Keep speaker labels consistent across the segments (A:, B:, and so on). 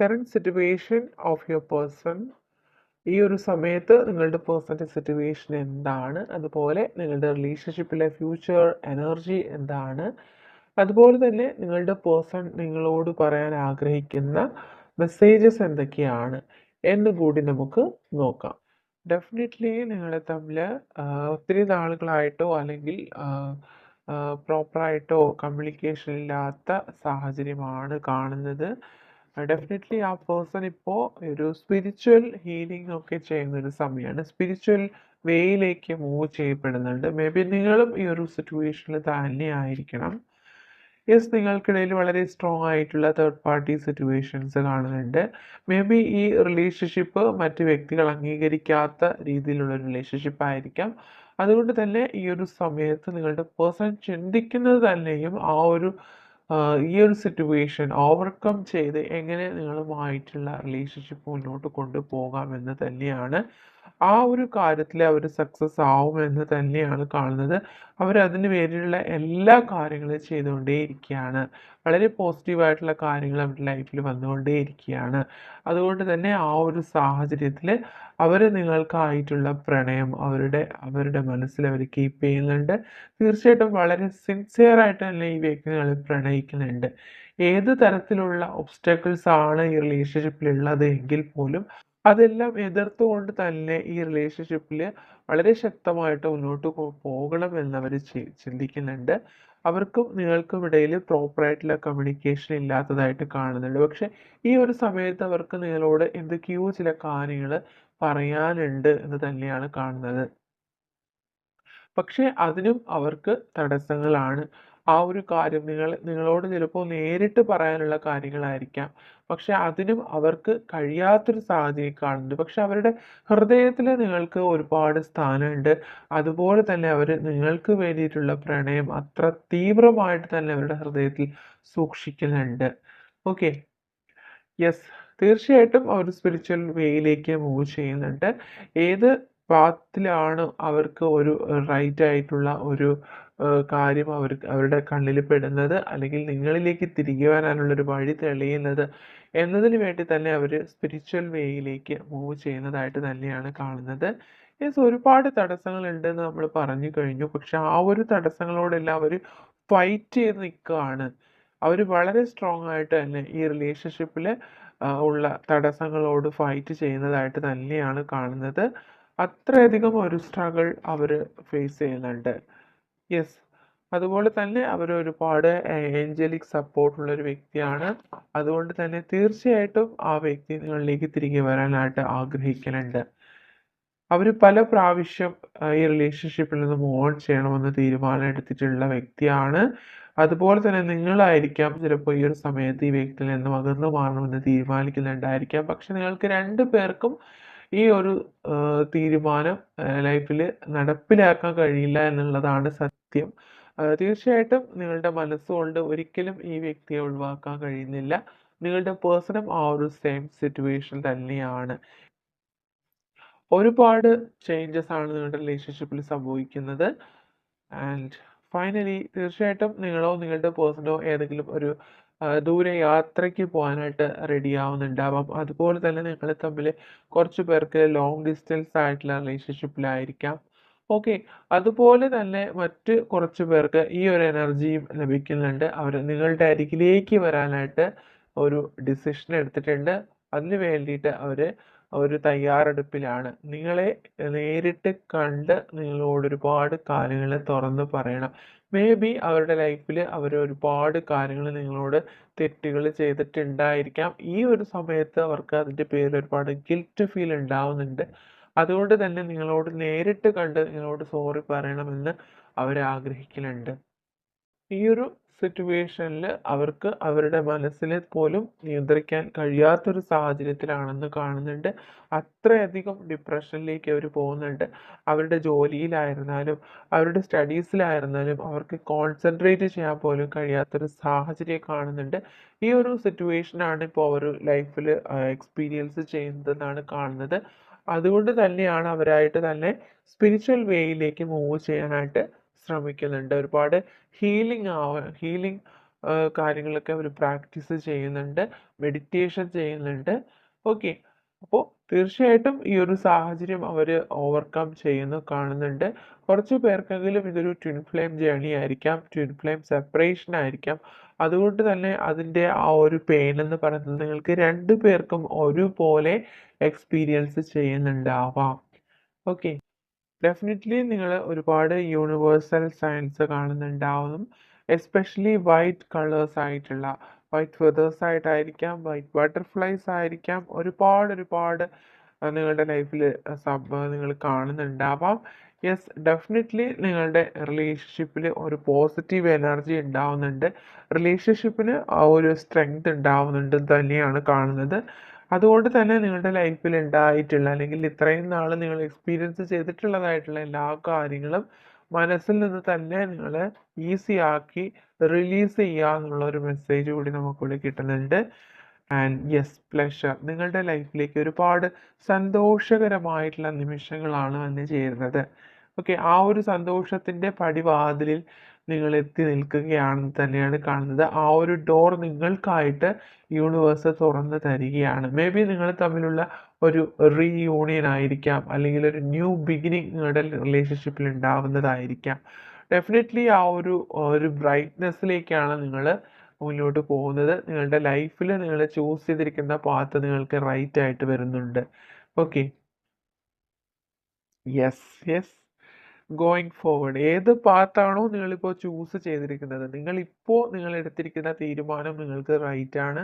A: Current situation of your person. ഈ ഒരു സമയത്ത് നിങ്ങളുടെ പേഴ്സൻ്റെ സിറ്റുവേഷൻ എന്താണ്, അതുപോലെ നിങ്ങളുടെ റിലേഷൻഷിപ്പിലെ ഫ്യൂച്ചർ എനർജി എന്താണ്, അതുപോലെ തന്നെ നിങ്ങളുടെ പേഴ്സൺ നിങ്ങളോട് പറയാൻ ആഗ്രഹിക്കുന്ന മെസ്സേജസ് എന്തൊക്കെയാണ് എന്ന് കൂടി നമുക്ക് നോക്കാം. ഡെഫിനറ്റ്ലി നിങ്ങൾ തമ്മിൽ ഒത്തിരി നാളുകളായിട്ടോ അല്ലെങ്കിൽ പ്രോപ്പറായിട്ടോ കമ്മ്യൂണിക്കേഷൻ ഇല്ലാത്ത സാഹചര്യമാണ് കാണുന്നത്. ഡെഫിനറ്റ്ലി ആ പേഴ്സൺ ഇപ്പോൾ ഒരു സ്പിരിച്വൽ ഹീലിംഗ് ഒക്കെ ചെയ്യുന്ന ഒരു സമയമാണ്. സ്പിരിച്വൽ വേയിലേക്ക് മൂവ് ചെയ്യപ്പെടുന്നുണ്ട്. മേ ബി നിങ്ങളും ഈ ഒരു സിറ്റുവേഷനിൽ തന്നെ ആയിരിക്കണം. യെസ്, നിങ്ങൾക്കിടയിൽ വളരെ സ്ട്രോങ് ആയിട്ടുള്ള തേർഡ് പാർട്ടി സിറ്റുവേഷൻസ് കാണുന്നുണ്ട്. മേ ബി ഈ റിലേഷൻഷിപ്പ് മറ്റ് വ്യക്തികൾ അംഗീകരിക്കാത്ത രീതിയിലുള്ള റിലേഷൻഷിപ്പ് ആയിരിക്കാം. അതുകൊണ്ട് തന്നെ ഈ ഒരു സമയത്ത് നിങ്ങളുടെ പേഴ്സൺ ചിന്തിക്കുന്നത് തന്നെയും ഈ ഒരു സിറ്റുവേഷൻ ഓവർകം ചെയ്ത് എങ്ങനെ നിങ്ങളുമായിട്ടുള്ള റിലേഷൻഷിപ്പ് മുന്നോട്ട് കൊണ്ടുപോകാം എന്ന് തന്നെയാണ്. ആ ഒരു കാര്യത്തിൽ അവർ സക്സസ് ആവുമെന്ന് തന്നെയാണ് കാണുന്നത്. അവരതിന് വേണ്ടിയുള്ള എല്ലാ കാര്യങ്ങളും ചെയ്തുകൊണ്ടേയിരിക്കുകയാണ്. വളരെ പോസിറ്റീവായിട്ടുള്ള കാര്യങ്ങൾ അവരുടെ ലൈഫിൽ വന്നുകൊണ്ടേയിരിക്കുകയാണ്. അതുകൊണ്ട് തന്നെ ആ ഒരു സാഹചര്യത്തിൽ അവർ നിങ്ങൾക്കായിട്ടുള്ള പ്രണയം അവരുടെ മനസ്സിൽ അവർ കീപ്പ് ചെയ്യുന്നുണ്ട്. തീർച്ചയായിട്ടും വളരെ സിൻസിയറായിട്ട് തന്നെ ഈ വ്യക്തി നിങ്ങളെ പ്രണയിക്കുന്നുണ്ട്. ഏത് തരത്തിലുള്ള ഒബ്സ്റ്റക്കിൾസ് ആണ് ഈ റിലേഷൻഷിപ്പിൽ ഉള്ളത് എങ്കിൽ പോലും അതെല്ലാം എതിർത്തുകൊണ്ട് തന്നെ ഈ റിലേഷൻഷിപ്പിൽ വളരെ ശക്തമായിട്ട് മുന്നോട്ട് പോകണം എന്നവർ ചിന്തിക്കുന്നുണ്ട്. അവർക്കും നിങ്ങൾക്കും ഇടയിൽ പ്രോപ്പറായിട്ടുള്ള കമ്മ്യൂണിക്കേഷൻ ഇല്ലാത്തതായിട്ട് കാണുന്നുണ്ട്. പക്ഷെ ഈ ഒരു സമയത്ത് അവർക്ക് നിങ്ങളോട് എന്തൊക്കെയോ ചില കാര്യങ്ങൾ പറയാനുണ്ട് എന്ന് തന്നെയാണ് കാണുന്നത്. പക്ഷേ അതിനും അവർക്ക് തടസ്സങ്ങളാണ്. ആ ഒരു കാര്യം നിങ്ങളോട് ചിലപ്പോൾ നേരിട്ട് പറയാനുള്ള കാര്യങ്ങളായിരിക്കാം. പക്ഷെ അതിനും അവർക്ക് കഴിയാത്തൊരു സാഹചര്യം കാണുന്നുണ്ട്. പക്ഷെ അവരുടെ ഹൃദയത്തിൽ നിങ്ങൾക്ക് ഒരുപാട് സ്ഥാനമുണ്ട്. അതുപോലെ തന്നെ അവർ നിങ്ങൾക്ക് വേണ്ടിയിട്ടുള്ള പ്രണയം അത്ര തീവ്രമായിട്ട് തന്നെ അവരുടെ ഹൃദയത്തിൽ സൂക്ഷിക്കുന്നുണ്ട്. ഓക്കെ. യെസ്, തീർച്ചയായിട്ടും അവർ സ്പിരിച്വൽ വേയിലേക്ക് മൂവ് ചെയ്യുന്നുണ്ട്. ഏത് പാത്തിലാണ് അവർക്ക് ഒരു റൈറ്റ് ആയിട്ടുള്ള ഒരു കാര്യം അവരുടെ കണ്ണിൽ പെടുന്നത്, അല്ലെങ്കിൽ നിങ്ങളിലേക്ക് തിരികെ വരാനുള്ളൊരു വഴി തെളിയുന്നത് എന്നതിന് വേണ്ടി തന്നെ അവർ സ്പിരിച്വൽ വേയിലേക്ക് മൂവ് ചെയ്യുന്നതായിട്ട് തന്നെയാണ് കാണുന്നത്. യെസ്, ഒരുപാട് തടസ്സങ്ങളുണ്ടെന്ന് നമ്മൾ പറഞ്ഞു കഴിഞ്ഞു. പക്ഷെ ആ ഒരു തടസ്സങ്ങളോടെല്ലാം അവർ ഫൈറ്റ് ചെയ്ത് നിൽക്കുകയാണ്. അവർ വളരെ സ്ട്രോങ് ആയിട്ട് തന്നെ ഈ റിലേഷൻഷിപ്പിൽ ഉള്ള തടസ്സങ്ങളോട് ഫൈറ്റ് ചെയ്യുന്നതായിട്ട് തന്നെയാണ് കാണുന്നത്. അത്രയധികം ഒരു സ്ട്രഗിൾ അവർ ഫേസ് ചെയ്യുന്നുണ്ട്. യെസ്, അതുപോലെ തന്നെ അവർ ഒരുപാട് ഏഞ്ചലിക് സപ്പോർട്ടുള്ള ഒരു വ്യക്തിയാണ്. അതുകൊണ്ട് തന്നെ തീർച്ചയായിട്ടും ആ വ്യക്തി നിങ്ങളിലേക്ക് തിരികെ വരാനായിട്ട് ആഗ്രഹിക്കുന്നുണ്ട്. അവർ പല പ്രാവശ്യം ഈ റിലേഷൻഷിപ്പിൽ നിന്ന് മൂവ് ഓൺ ചെയ്യണമെന്ന് തീരുമാനം എടുത്തിട്ടുള്ള വ്യക്തിയാണ്. അതുപോലെ തന്നെ നിങ്ങളായിരിക്കാം ചിലപ്പോൾ ഈ ഒരു സമയത്ത് ഈ വ്യക്തിയിൽ നിന്നും അകന്നു മാറണമെന്ന് തീരുമാനിക്കുന്നുണ്ടായിരിക്കാം. പക്ഷെ നിങ്ങൾക്ക് രണ്ടു പേർക്കും ഈ ഒരു തീരുമാനം ലൈഫിൽ നടപ്പിലാക്കാൻ കഴിയില്ല എന്നുള്ളതാണ് സത്യം. തീർച്ചയായിട്ടും നിങ്ങളുടെ മനസ്സുകൊണ്ട് ഒരിക്കലും ഈ വ്യക്തിയെ ഒഴിവാക്കാൻ കഴിയുന്നില്ല. നിങ്ങളുടെ പേഴ്സണും ആ ഒരു സെയിം സിറ്റുവേഷൻ തന്നെയാണ്. ഒരുപാട് ചേഞ്ചസ് ആണ് നിങ്ങളുടെ റിലേഷൻഷിപ്പിൽ സംഭവിക്കുന്നത്. ആൻഡ് ഫൈനലി തീർച്ചയായിട്ടും നിങ്ങളോ നിങ്ങളുടെ പേഴ്സണോ ഏതെങ്കിലും ഒരു ദൂരെ യാത്രയ്ക്ക് പോകാനായിട്ട് റെഡി ആവുന്നുണ്ടാവാം. അതുപോലെ തന്നെ നിങ്ങൾ തമ്മിൽ കുറച്ച് പേർക്ക് ലോങ് ഡിസ്റ്റൻസ് ആയിട്ടുള്ള റിലേഷൻഷിപ്പിലായിരിക്കാം. ഓക്കെ. അതുപോലെ തന്നെ മറ്റ് കുറച്ച് പേർക്ക് ഈ ഒരു എനർജിയും ലഭിക്കുന്നുണ്ട്. അവർ നിങ്ങളുടെ അരികിലേക്ക് വരാനായിട്ട് ഒരു ഡിസിഷൻ എടുത്തിട്ടുണ്ട്. അതിന് വേണ്ടിയിട്ട് അവർ ഒരു തയ്യാറെടുപ്പിലാണ്. നിങ്ങളെ നേരിട്ട് കണ്ട് നിങ്ങളോട് ഒരുപാട് കാര്യങ്ങൾ തുറന്ന് പറയണം. മേ ബി അവരുടെ ലൈഫിൽ അവർ ഒരുപാട് കാര്യങ്ങൾ നിങ്ങളോട് തെറ്റുകൾ ചെയ്തിട്ടുണ്ടായിരിക്കാം. ഈ ഒരു സമയത്ത് അവർക്ക് അതിൻ്റെ പേരിൽ ഒരുപാട് ഗിൽറ്റ് ഫീൽ ഉണ്ടാവുന്നുണ്ട്. അതുകൊണ്ട് തന്നെ നിങ്ങളോട് നേരിട്ട് കണ്ട് നിങ്ങളോട് സോറി പറയണമെന്ന് അവർ ആഗ്രഹിക്കുന്നുണ്ട്. ഈ ഒരു സിറ്റുവേഷനിൽ അവർക്ക് അവരുടെ മനസ്സിനെ പോലും നിയന്ത്രിക്കാൻ കഴിയാത്തൊരു സാഹചര്യത്തിലാണെന്ന് കാണുന്നുണ്ട്. അത്രയധികം ഡിപ്രഷനിലേക്ക് അവർ പോകുന്നുണ്ട്. അവരുടെ ജോലിയിലായിരുന്നാലും അവരുടെ സ്റ്റഡീസിലായിരുന്നാലും അവർക്ക് കോൺസെൻട്രേറ്റ് ചെയ്യാൻ പോലും കഴിയാത്തൊരു സാഹചര്യം കാണുന്നുണ്ട്. ഈ ഒരു സിറ്റുവേഷനാണ് ഇപ്പോൾ അവർ ലൈഫിൽ എക്സ്പീരിയൻസ് ചെയ്യുന്നതെന്നാണ് കാണുന്നത്. അതുകൊണ്ട് തന്നെയാണ് അവരായിട്ട് തന്നെ സ്പിരിച്വൽ വേയിലേക്ക് മൂവ് ചെയ്യാനായിട്ട് ശ്രമിക്കുന്നുണ്ട്. ഒരുപാട് ഹീലിംഗ് കാര്യങ്ങളൊക്കെ അവർ പ്രാക്ടീസ് ചെയ്യുന്നുണ്ട്, മെഡിറ്റേഷൻ ചെയ്യുന്നുണ്ട്. ഓക്കെ. അപ്പോൾ തീർച്ചയായിട്ടും ഈ ഒരു സാഹചര്യം അവർ ഓവർകം ചെയ്യുന്നു കാണുന്നുണ്ട്. കുറച്ച് പേർക്കെങ്കിലും ഇതൊരു ട്വിൻ ഫ്ലെയിം ജേർണി ആയിരിക്കാം, ട്വിൻ ഫ്ലെയിം സെപ്പറേഷൻ ആയിരിക്കാം. അതുകൊണ്ട് തന്നെ അതിൻ്റെ ആ ഒരു പെയിൻ എന്ന് പറയുന്നത് നിങ്ങൾക്ക് 2 പേർക്കും ഒരുപോലെ എക്സ്പീരിയൻസ് ചെയ്യുന്നുണ്ടാവാം. ഓക്കെ. ഡെഫിനിറ്റ്ലി നിങ്ങൾ ഒരുപാട് യൂണിവേഴ്സൽ സയൻസ് കാണുന്നുണ്ടാവും. എസ്പെഷ്യലി വൈറ്റ് കളേഴ്സ് ആയിട്ടുള്ള വൈറ്റ് ഫെതേഴ്സ് ആയിട്ടായിരിക്കാം, വൈറ്റ് ബട്ടർഫ്ലൈസ് ആയിരിക്കാം. ഒരുപാട് നിങ്ങളുടെ ലൈഫിൽ നിങ്ങൾ കാണുന്നുണ്ടാവാം. യെസ്, ഡെഫിനിറ്റ്ലി നിങ്ങളുടെ റിലേഷൻഷിപ്പിൽ ഒരു പോസിറ്റീവ് എനർജി ഉണ്ടാവുന്നുണ്ട്. റിലേഷൻഷിപ്പിന് ആ ഒരു സ്ട്രെങ്ത് ഉണ്ടാവുന്നുണ്ട് തന്നെയാണ് കാണുന്നത്. അതുകൊണ്ട് തന്നെ നിങ്ങളുടെ ലൈഫിൽ ഉണ്ടായിട്ടുള്ള അല്ലെങ്കിൽ ഇത്രയും നാൾ നിങ്ങൾ എക്സ്പീരിയൻസ് ചെയ്തിട്ടുള്ളതായിട്ടുള്ള എല്ലാ കാര്യങ്ങളും മനസ്സിൽ നിന്ന് തന്നെ നിങ്ങൾ ഈസി ആക്കി റിലീസ് ചെയ്യുക എന്നുള്ള ഒരു മെസ്സേജ് കൂടി നമുക്കിവിടെ കിട്ടുന്നുണ്ട്. And yes, pleasure. നിങ്ങളുടെ ലൈഫിലേക്ക് ഒരുപാട് സന്തോഷകരമായിട്ടുള്ള നിമിഷങ്ങളാണ് വന്ന് ചേരുന്നത്. ഓക്കെ, ആ ഒരു സന്തോഷത്തിൻ്റെ പടിവാതിലിൽ നിങ്ങൾ എത്തി നിൽക്കുകയാണെന്ന് തന്നെയാണ് കാണുന്നത്. ആ ഒരു ഡോർ നിങ്ങൾക്കായിട്ട് യൂണിവേഴ്സ് തുറന്ന് തരികയാണ്. മേ ബി നിങ്ങൾ തമ്മിലുള്ള ഒരു റീയൂണിയൻ ആയിരിക്കാം, അല്ലെങ്കിൽ ഒരു ന്യൂ ബിഗിനിങ് നിങ്ങളുടെ റിലേഷൻഷിപ്പിൽ ഉണ്ടാവുന്നതായിരിക്കാം. ഡെഫിനറ്റ്ലി ആ ഒരു ബ്രൈറ്റ്നെസ്സിലേക്കാണ് നിങ്ങൾ മുന്നോട്ട് പോകുന്നത്. നിങ്ങളുടെ ലൈഫിൽ നിങ്ങൾ ചൂസ് ചെയ്തിരിക്കുന്ന പാത്ത് നിങ്ങൾക്ക് റൈറ്റ് ആയിട്ട് വരുന്നുണ്ട്. ഓക്കെ. യെസ്. ഗോയിങ് ഫോർവേഡ് ഏത് പാത്താണോ നിങ്ങളിപ്പോൾ ചൂസ് ചെയ്തിരിക്കുന്നത്, നിങ്ങൾ എടുത്തിരിക്കുന്ന തീരുമാനം നിങ്ങൾക്ക് റൈറ്റ് ആണ്.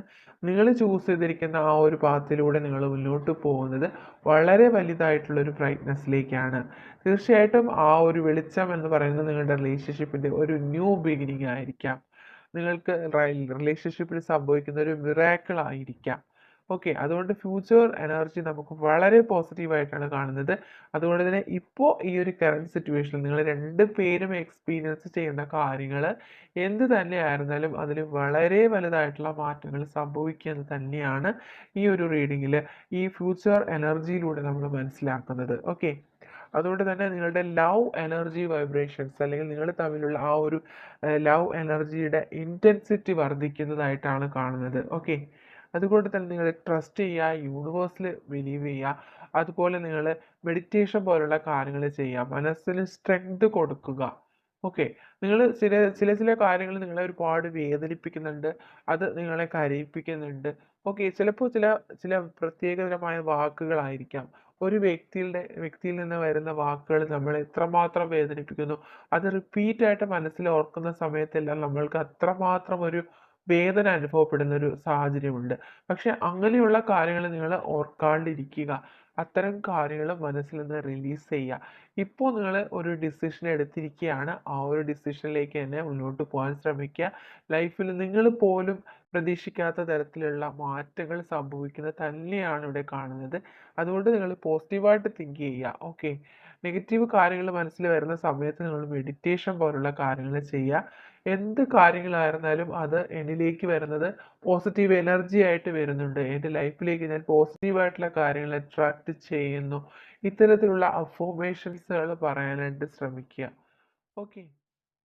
A: നിങ്ങൾ ചൂസ് ചെയ്തിരിക്കുന്ന ആ ഒരു പാത്തിലൂടെ നിങ്ങൾ മുന്നോട്ട് പോകുന്നത് വളരെ വലുതായിട്ടുള്ളൊരു ബ്രൈറ്റ്നെസ്സിലേക്കാണ്. തീർച്ചയായിട്ടും ആ ഒരു വെളിച്ചം എന്ന് പറയുന്നത് നിങ്ങളുടെ റിലേഷൻഷിപ്പിൻ്റെ ഒരു ന്യൂ ബിഗിനിങ് ആയിരിക്കാം. നിങ്ങൾക്ക് റിലേഷൻഷിപ്പിൽ സംഭവിക്കുന്ന ഒരു മിറാക്കിൾ ആയിരിക്കാം. ഓക്കെ, അതുകൊണ്ട് ഫ്യൂച്ചർ എനർജി നമുക്ക് വളരെ പോസിറ്റീവായിട്ടാണ് കാണുന്നത്. അതുകൊണ്ട് തന്നെ ഇപ്പോൾ ഈ ഒരു കറണ്ട് സിറ്റുവേഷനിൽ നിങ്ങൾ 2 പേരും എക്സ്പീരിയൻസ് ചെയ്യുന്ന കാര്യങ്ങൾ എന്ത് തന്നെ ആയിരുന്നാലും അതിൽ വളരെ വലുതായിട്ടുള്ള മാറ്റങ്ങൾ സംഭവിക്കുന്നത് തന്നെയാണ് ഈ ഒരു റീഡിങ്ങിൽ ഈ ഫ്യൂച്ചർ എനർജിയിലൂടെ നമ്മൾ മനസ്സിലാക്കുന്നത്. ഓക്കെ. അതുകൊണ്ട് തന്നെ നിങ്ങളുടെ ലവ് എനർജി വൈബ്രേഷൻസ് അല്ലെങ്കിൽ നിങ്ങൾ തമ്മിലുള്ള ആ ഒരു ലവ് എനർജിയുടെ ഇൻറ്റൻസിറ്റി വർദ്ധിക്കുന്നതായിട്ടാണ് കാണുന്നത്. ഓക്കെ. അതുകൊണ്ട് തന്നെ നിങ്ങൾ ട്രസ്റ്റ് ചെയ്യുക, യൂണിവേഴ്സിൽ ബിലീവ് ചെയ്യുക. അതുപോലെ നിങ്ങൾ മെഡിറ്റേഷൻ പോലുള്ള കാര്യങ്ങൾ ചെയ്യുക, മനസ്സിന് സ്ട്രെങ്ത് കൊടുക്കുക. ഓക്കെ. നിങ്ങൾ ചില കാര്യങ്ങൾ നിങ്ങളെ ഒരുപാട് വേദനിപ്പിക്കുന്നുണ്ട്, അത് നിങ്ങളെ കരയിപ്പിക്കുന്നുണ്ട്. ഓക്കെ, ചിലപ്പോൾ ചില പ്രത്യേകതരമായ വാക്കുകളായിരിക്കാം. ഒരു വ്യക്തിയിൽ നിന്ന് വരുന്ന വാക്കുകൾ നമ്മളെ എത്രമാത്രം വേദനിപ്പിക്കുന്നു, അത് റിപ്പീറ്റായിട്ട് മനസ്സിൽ ഓർക്കുന്ന സമയത്തെല്ലാം നമ്മൾക്ക് അത്രമാത്രം ഒരു വേദന അനുഭവപ്പെടുന്ന ഒരു സാഹചര്യമുണ്ട്. പക്ഷെ അങ്ങനെയുള്ള കാര്യങ്ങൾ നിങ്ങൾ ഓർക്കാണ്ടിരിക്കുക. അത്തരം കാര്യങ്ങൾ മനസ്സിൽ നിന്ന് റിലീസ് ചെയ്യുക. ഇപ്പോൾ നിങ്ങൾ ഒരു ഡിസിഷൻ എടുത്തിരിക്കുകയാണ്. ആ ഒരു ഡിസിഷനിലേക്ക് തന്നെ മുന്നോട്ട് പോകാൻ ശ്രമിക്കുക. ലൈഫിൽ നിങ്ങൾ പോലും പ്രതീക്ഷിക്കാത്ത തരത്തിലുള്ള മാറ്റങ്ങൾ സംഭവിക്കുന്നത് തന്നെയാണ് ഇവിടെ കാണുന്നത്. അതുകൊണ്ട് നിങ്ങൾ പോസിറ്റീവായിട്ട് തിങ്ക് ചെയ്യുക. ഓക്കെ. നെഗറ്റീവ് കാര്യങ്ങൾ മനസ്സിൽ വരുന്ന സമയത്ത് നിങ്ങൾ മെഡിറ്റേഷൻ പോലുള്ള കാര്യങ്ങൾ ചെയ്യുക. എന്ത് കാര്യങ്ങളായിരുന്നാലും അത് എന്നിലേക്ക് വരുന്നത് പോസിറ്റീവ് എനർജി ആയിട്ട് വരുന്നുണ്ട്. എൻ്റെ ലൈഫിലേക്ക് ഞാൻ പോസിറ്റീവായിട്ടുള്ള കാര്യങ്ങൾ അട്രാക്റ്റ് ചെയ്യുന്നു. ഇത്തരത്തിലുള്ള അഫർമേഷൻസുകൾ പറയാനായിട്ട് ശ്രമിക്കുക. ഓക്കെ.